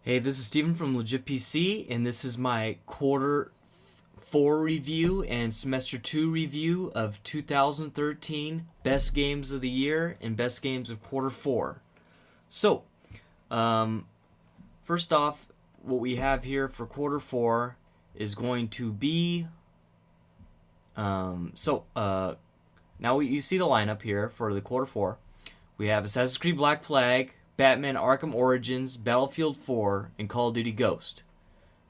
Hey, this is Steven from Legit PC, and this is my quarter 4 review and semester 2 review of 2013 best games of the year and best games of quarter 4. So, first off, what we have here for quarter 4 is going to be now you see the lineup here for the quarter 4. We have Assassin's Creed Black Flag, Batman Arkham Origins, Battlefield 4, and Call of Duty Ghost.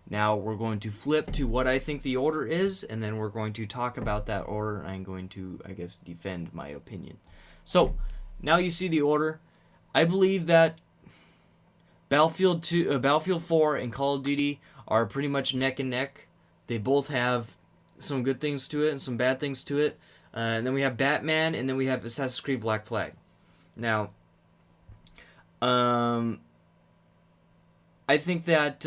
Now we're going to flip to what I think the order is, and then we're going to talk about that order, and I'm going to, defend my opinion. So, now you see the order. I believe that Battlefield 4 and Call of Duty are pretty much neck and neck. They both have some good things to it and some bad things to it. And then we have Batman, and then we have Assassin's Creed Black Flag. Now, I think that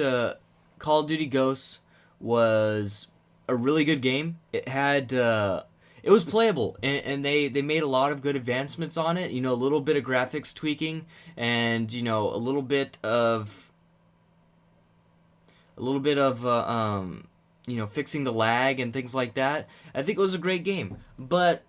Call of Duty Ghosts was a really good game. It was playable, and they made a lot of good advancements on it. You know, a little bit of graphics tweaking, and a little bit of fixing the lag and things like that. I think it was a great game, but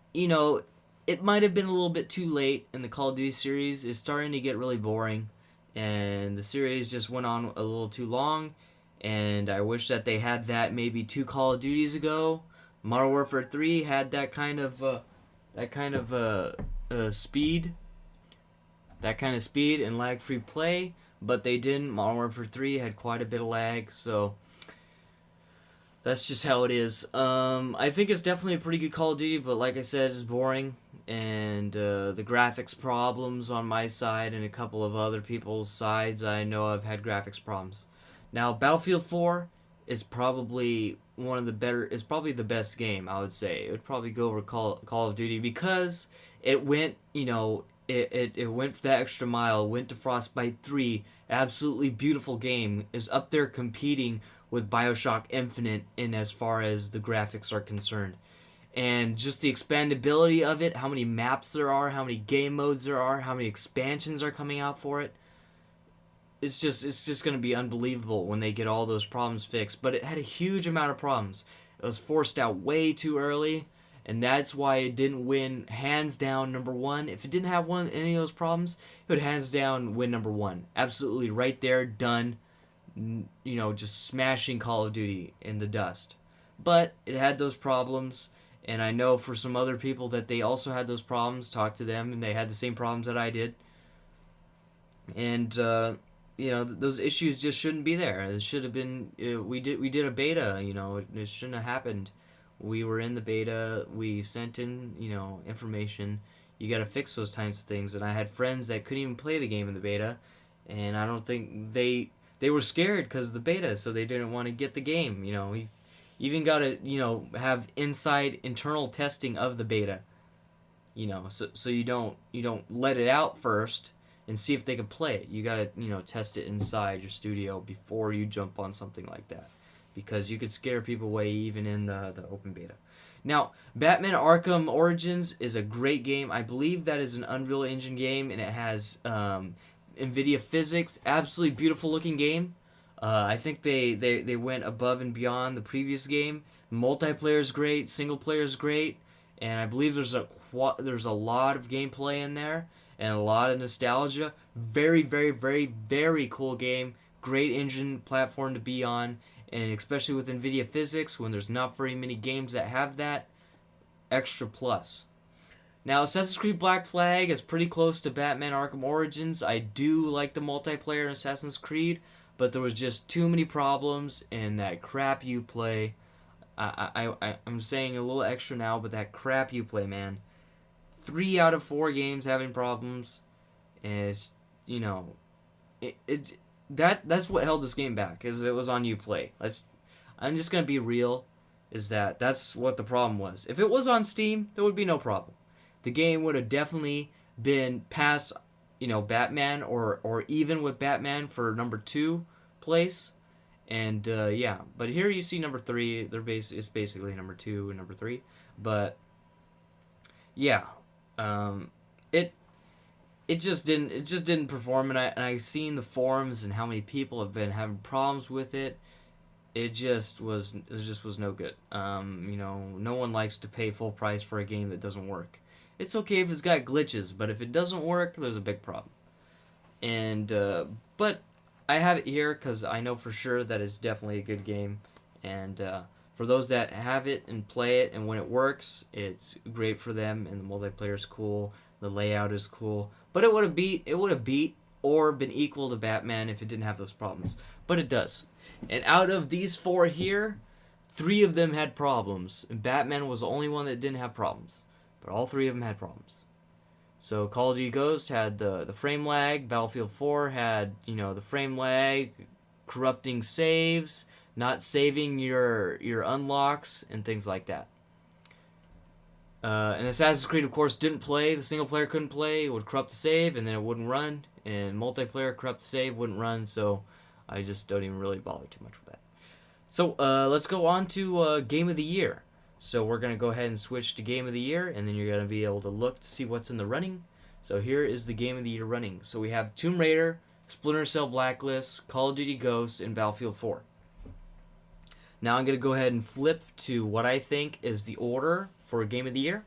it might have been a little bit too late in the Call of Duty series. It's starting to get really boring, and the series just went on a little too long, and I wish that they had that maybe 2 Call of Duties ago. Modern Warfare 3 had that kind of speed and lag-free play, but they didn't. Modern Warfare 3 had quite a bit of lag, so that's just how it is. I think it's definitely a pretty good Call of Duty, but like I said, it's boring. And the graphics problems on my side and a couple of other people's sides, I know I've had graphics problems. Now, Battlefield 4 is probably it's probably the best game, I would say. It would probably go over Call of Duty because it went, it went that extra mile, went to Frostbite 3, absolutely beautiful game, is up there competing with BioShock Infinite in as far as the graphics are concerned. And just the expandability of it, how many maps there are, how many game modes there are, how many expansions are coming out for it. It's just going to be unbelievable when they get all those problems fixed. But it had a huge amount of problems. It was forced out way too early, and that's why it didn't win hands down number 1. If it didn't have any of those problems, it would hands down win number 1. Absolutely right there, done. Just smashing Call of Duty in the dust. But it had those problems. And I know for some other people that they also had those problems. Talked to them, and they had the same problems that I did. And those issues just shouldn't be there. It should have been. We did a beta. It shouldn't have happened. We were in the beta. We sent in information. You got to fix those types of things. And I had friends that couldn't even play the game in the beta, and I don't think they were scared because of the beta, so they didn't want to get the game. We even got to, have internal testing of the beta. So you don't let it out first and see if they can play it. You got to, test it inside your studio before you jump on something like that, because you could scare people away even in the open beta. Now, Batman Arkham Origins is a great game. I believe that is an Unreal Engine game, and it has NVIDIA physics. Absolutely beautiful looking game. I think they went above and beyond the previous game. Multiplayer is great, single player is great, and I believe there's a lot of gameplay in there and a lot of nostalgia. Very, very, very, very cool game. Great engine platform to be on, and especially with NVIDIA physics, when there's not very many games that have that, extra plus. Now, Assassin's Creed Black Flag is pretty close to Batman Arkham Origins. I do like the multiplayer in Assassin's Creed, but there was just too many problems in that crap Uplay. I'm saying a little extra now, but that crap Uplay, man. 3 out of 4 games having problems, and that's what held this game back, is it was on Uplay. I'm just gonna be real, that's what the problem was. If it was on Steam, there would be no problem. The game would have definitely been past Batman, or even with Batman for number 2 place. And but here you see number 3. It's basically number 2 and number 3. But yeah, it just didn't perform, and I seen the forums and how many people have been having problems with it. It just was no good. No one likes to pay full price for a game that doesn't work. It's okay if it's got glitches, but if it doesn't work, there's a big problem. And but I have it here because I know for sure that it's definitely a good game. And for those that have it and play it, and when it works, it's great for them. And the multiplayer is cool. The layout is cool. But it would have beat or been equal to Batman if it didn't have those problems. But it does. And out of these 4 here, 3 of them had problems. And Batman was the only one that didn't have problems. But all 3 of them had problems. So Call of Duty Ghost had the frame lag. Battlefield 4 had, the frame lag, corrupting saves, not saving your unlocks, and things like that. And Assassin's Creed, of course, didn't play. The single player couldn't play. It would corrupt the save, and then it wouldn't run. And multiplayer, corrupt the save, wouldn't run. So I just don't even really bother too much with that. So let's go on to Game of the Year. So we're going to go ahead and switch to Game of the Year, and then you're going to be able to look to see what's in the running. So here is the Game of the Year running. So we have Tomb Raider, Splinter Cell Blacklist, Call of Duty Ghosts, and Battlefield 4. Now I'm going to go ahead and flip to what I think is the order for Game of the Year.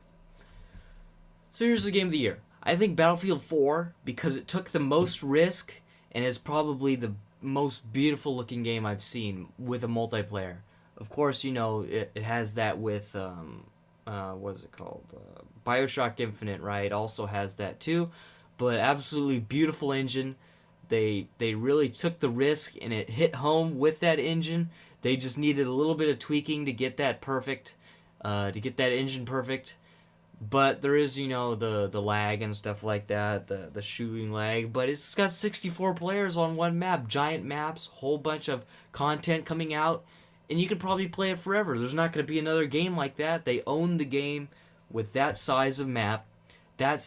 So here's the Game of the Year. I think Battlefield 4, because it took the most risk and is probably the most beautiful looking game I've seen with a multiplayer. Of course, it has that with, what is it called? BioShock Infinite, right? It also has that too. But absolutely beautiful engine. They really took the risk, and it hit home with that engine. They just needed a little bit of tweaking to get that perfect, to get that engine perfect. But there is, the lag and stuff like that, the shooting lag. But it's got 64 players on one map, giant maps, whole bunch of content coming out. And you could probably play it forever. There's not going to be another game like that. They own the game with that size of map, that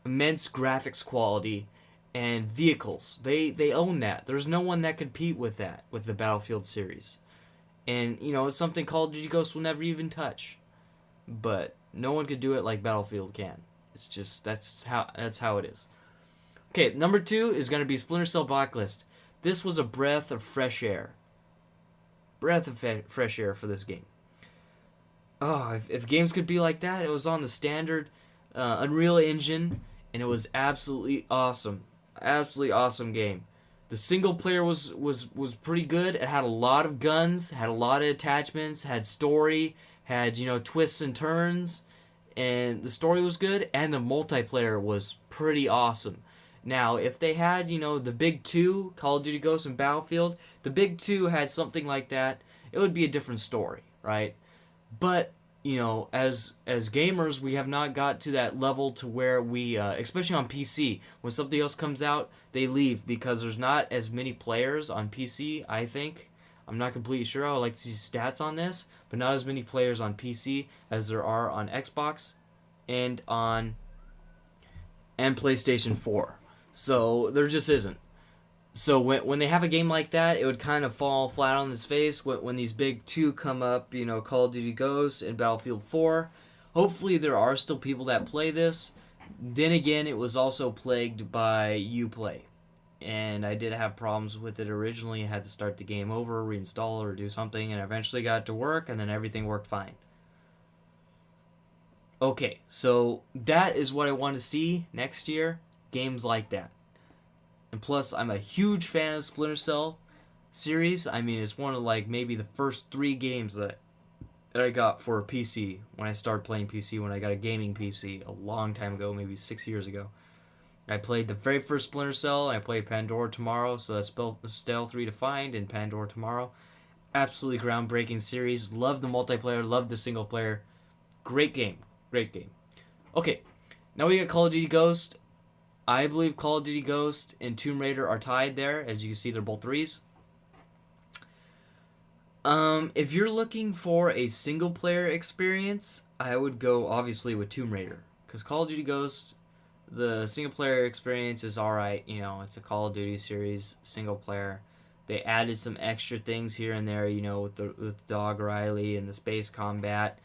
immense graphics quality, and vehicles. They own that. There's no one that compete with that, with the Battlefield series. And, it's something Call of Duty Ghosts will never even touch. But no one could do it like Battlefield can. It's just, that's how it is. Okay, number 2 is going to be Splinter Cell Blacklist. This was a breath of fresh air. Fresh air for this game. Oh, if games could be like that, it was on the standard Unreal Engine, and it was absolutely awesome. Absolutely awesome game. The single player was pretty good. It had a lot of guns, had a lot of attachments, had story, had, twists and turns, and the story was good, and the multiplayer was pretty awesome. Now, if they had, the big 2, Call of Duty Ghosts and Battlefield, the big 2 had something like that, it would be a different story, right? But, as gamers, we have not got to that level to where we, especially on PC, when something else comes out, they leave because there's not as many players on PC, I think. I'm not completely sure. I would like to see stats on this, but not as many players on PC as there are on Xbox and PlayStation 4. So there just isn't. So when they have a game like that, it would kind of fall flat on its face when these big 2 come up, Call of Duty Ghosts and Battlefield 4. Hopefully there are still people that play this. Then again, it was also plagued by Uplay. And I did have problems with it originally. I had to start the game over, reinstall or do something, and eventually got it to work, and then everything worked fine. Okay, so that is what I want to see next year. Games like that. And plus, I'm a huge fan of Splinter Cell series. I mean, it's one of maybe the first 3 games that I got for a PC when I started playing PC, when I got a gaming PC a long time ago, maybe 6 years ago. I played the very first Splinter Cell. I played Pandora Tomorrow, so that's Stealth Redefined and Pandora Tomorrow. Absolutely groundbreaking series. Love the multiplayer, love the single player. Great game. Great game. Okay, now we got Call of Duty Ghost. I believe Call of Duty Ghost and Tomb Raider are tied there. As you can see, they're both 3s. If you're looking for a single player experience, I would go obviously with Tomb Raider. Because Call of Duty Ghost, the single player experience is alright. It's a Call of Duty series, single player. They added some extra things here and there, with Dog Riley and the space combat.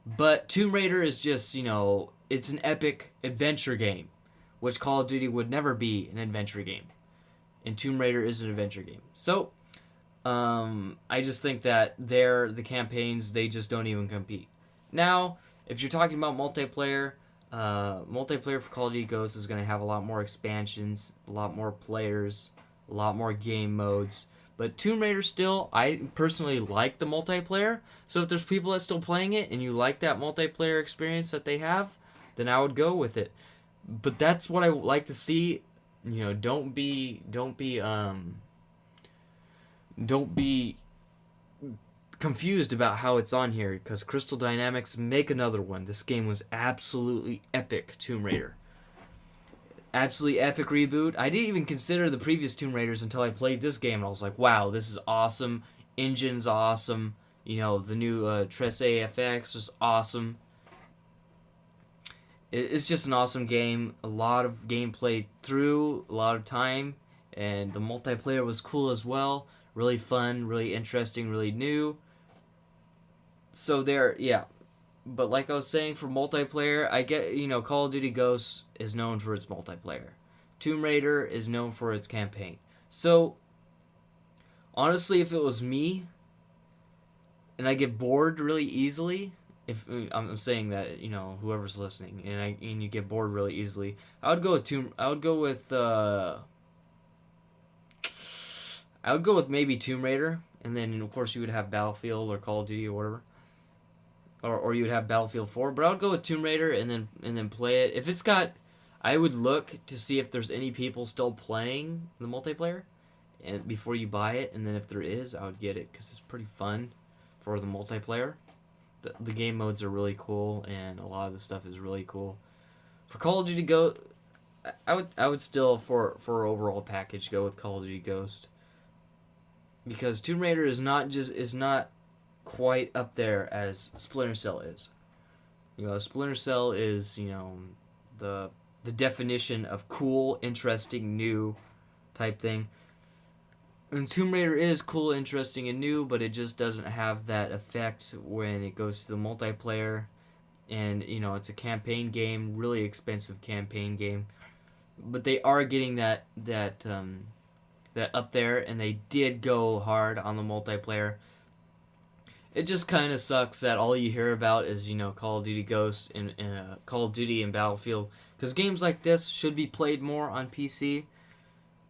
But Tomb Raider is just, it's an epic adventure game. which Call of Duty would never be an adventure game. And Tomb Raider is an adventure game. So, I just think that the campaigns, they just don't even compete. Now, if you're talking about multiplayer, multiplayer for Call of Duty Ghosts is going to have a lot more expansions, a lot more players, a lot more game modes. But Tomb Raider still, I personally like the multiplayer. So if there's people that still playing it and you like that multiplayer experience that they have, then I would go with it. But that's what I like to see. You know, don't be confused about how it's on here, because Crystal Dynamics make another one. This game was absolutely epic, Tomb Raider. Absolutely epic reboot. I didn't even consider the previous Tomb Raiders until I played this game, and I was like, wow, this is awesome. Engine's awesome. You know, the new Tress AFX was awesome. It's just an awesome game. A lot of gameplay through, a lot of time, and the multiplayer was cool as well. Really fun, really interesting, really new. So there, yeah. But like I was saying, for multiplayer, I get, you know, Call of Duty Ghosts is known for its multiplayer. Tomb Raider is known for its campaign. So, honestly, if it was me, and I get bored really easily, if I'm saying that, you know, whoever's listening, and you get bored really easily, I would go with maybe Tomb Raider, and then of course you would have Battlefield or Call of Duty or whatever. Or you would have Battlefield 4, but I would go with Tomb Raider and then play it. If it's got, I would look to see if there's any people still playing the multiplayer, and before you buy it, and then if there is, I would get it because it's pretty fun for the multiplayer. The game modes are really cool, and a lot of the stuff is really cool. For Call of Duty I would still for overall package go with Call of Duty Ghost, because Tomb Raider is not quite up there as Splinter Cell is. You know, Splinter Cell is, you know, the definition of cool, interesting, new type thing. And Tomb Raider is cool, interesting, and new, but it just doesn't have that effect when it goes to the multiplayer. And, you know, it's a campaign game, really expensive campaign game. But they are getting that up there, and they did go hard on the multiplayer. It just kind of sucks that all you hear about is, you know, Call of Duty Ghosts and Call of Duty and Battlefield, because games like this should be played more on PC,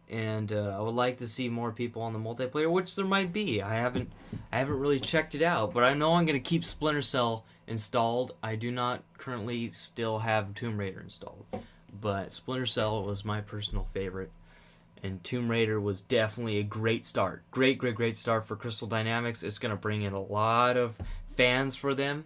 and I would like to see more people on the multiplayer, which there might be. I haven't really checked it out, but I know I'm gonna keep Splinter Cell installed. I do not currently still have Tomb Raider installed, but Splinter Cell was my personal favorite. And Tomb Raider was definitely a great start. Great start for Crystal Dynamics. It's going to bring in a lot of fans for them.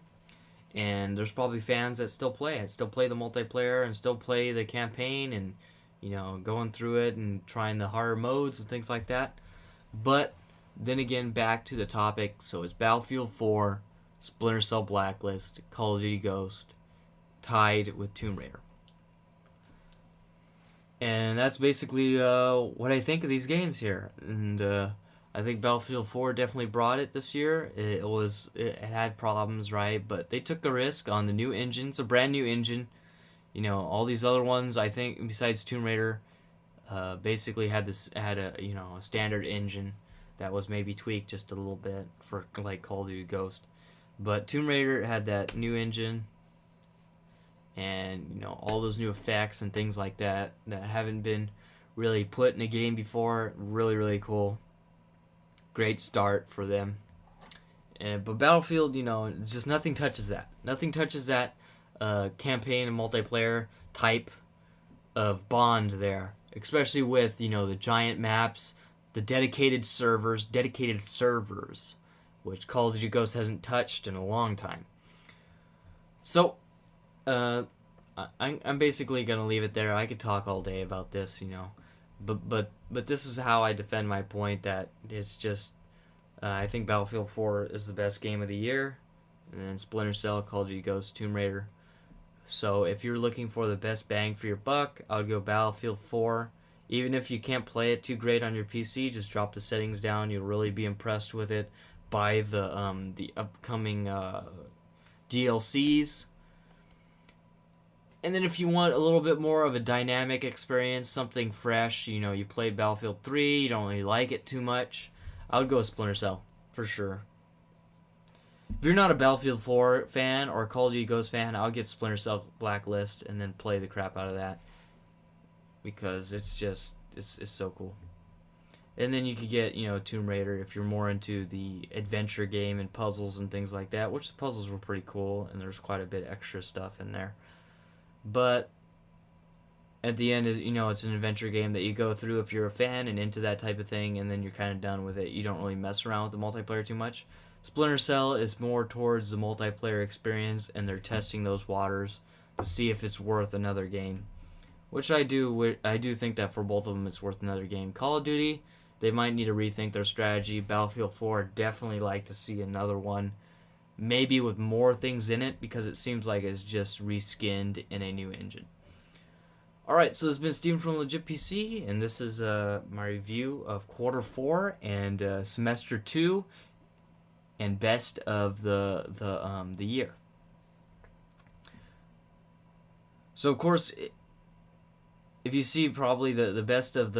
And there's probably fans that still play it. Still play the multiplayer and still play the campaign and, you know, going through it and trying the harder modes and things like that. But then again, back to the topic. So it's Battlefield 4, Splinter Cell Blacklist, Call of Duty Ghost, tied with Tomb Raider. And that's basically what I think of these games here. And I think Battlefield 4 definitely brought it this year. It had problems, right? But they took a risk on the new engine. It's a brand new engine. You know, all these other ones, I think, besides Tomb Raider, basically had a standard engine that was maybe tweaked just a little bit for like Call of Duty Ghost. But Tomb Raider had that new engine. And, you know, all those new effects and things like that haven't been really put in a game before. Really cool. Great start for them. But Battlefield, you know, just nothing touches that. Nothing touches that campaign and multiplayer type of bond there. Especially with, you know, the giant maps, the dedicated servers, which Call of Duty Ghosts hasn't touched in a long time. So, I'm basically gonna leave it there. I could talk all day about this, you know, but this is how I defend my point that it's just I think Battlefield 4 is the best game of the year, and then Splinter Cell, Call of Duty Ghosts, Tomb Raider. So if you're looking for the best bang for your buck, I would go Battlefield 4. Even if you can't play it too great on your PC, just drop the settings down. You'll really be impressed with it. Buy the upcoming DLCs. And then if you want a little bit more of a dynamic experience, something fresh, you know, you played Battlefield 3, you don't really like it too much, I would go with Splinter Cell, for sure. If you're not a Battlefield 4 fan or a Call of Duty Ghosts fan, I would get Splinter Cell Blacklist and then play the crap out of that. Because it's just, it's so cool. And then you could get, you know, Tomb Raider if you're more into the adventure game and puzzles and things like that, which the puzzles were pretty cool, and there's quite a bit of extra stuff in there. But at the end, is you know, it's an adventure game that you go through if you're a fan and into that type of thing, and then you're kind of done with it. You don't really mess around with the multiplayer too much. Splinter Cell is more towards the multiplayer experience, and they're testing those waters to see if it's worth another game. Which I do think that for both of them it's worth another game. Call of Duty, they might need to rethink their strategy. Battlefield 4, definitely like to see another one. Maybe with more things in it, because it seems like it's just reskinned in a new engine. Alright, so this has been Steven from Legit PC, and this is my review of Quarter 4 and Semester 2 and best of the year. So, of course, if you see, probably the best of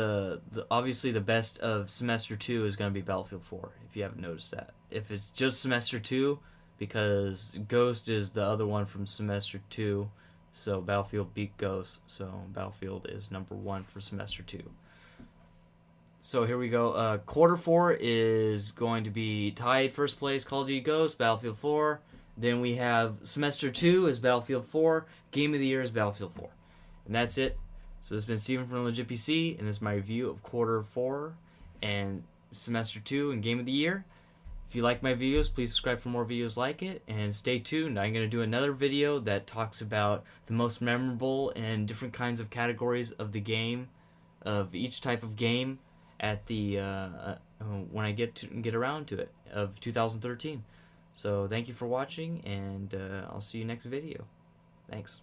obviously the best of Semester 2 is going to be Battlefield 4, if you haven't noticed that. If it's just Semester 2, because Ghost is the other one from Semester 2, so Battlefield beat Ghost, so Battlefield is number 1 for Semester 2. So here we go. Quarter 4 is going to be tied first place, Call of Duty Ghost, Battlefield 4. Then we have Semester 2 is Battlefield 4. Game of the Year is Battlefield 4. And that's it. So this has been Steven from Legit PC, and this is my review of Quarter 4 and Semester 2 and Game of the Year. If you like my videos, please subscribe for more videos like it, and stay tuned. I'm going to do another video that talks about the most memorable and different kinds of categories of the game, of each type of game, at the when I get around to it, of 2013. So thank you for watching, and I'll see you next video. Thanks.